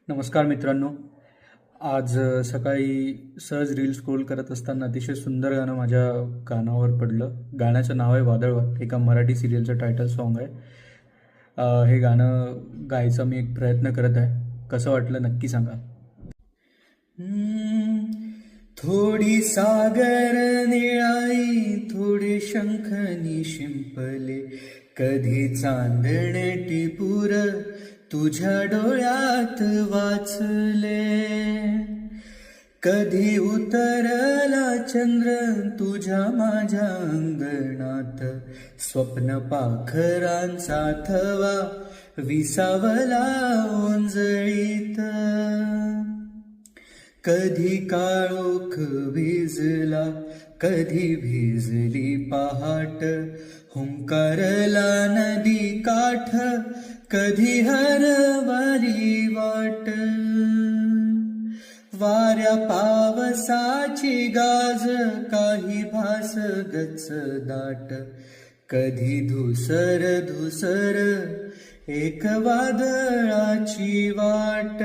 नमस्कार मित्रांनो. आज सकाळी सहज रील स्क्रोल करत असताना अतिशय सुंदर गाणं माझ्या कानावर पडलं. गाण्याचं नाव आहे वादळवाट. एका मराठी सिरियलचं टायटल सॉन्ग आहे. हे गाणं गायचा मी एक प्रयत्न करत आहे. कसं वाटलं नक्की सांगा. थोडी सागर निळाई, थोडे शंखनी शिंपले, कधी चांदणे टिपूर तुझ्या डोळ्यात वाचले, कधी उतरला चंद्र तुझ्या माझ्या अंगणात, स्वप्न पाखरांचा थवा विसावला ओंजळीत, कधी काळोख भिजला, कधी भिजली पहाट, हुंकारला नदी काठ, कधी हरवली वाट, वाऱ्या पावसाची गाज, काही भास गच दाट, कधी धुसर धुसर एक वादळाची वाट.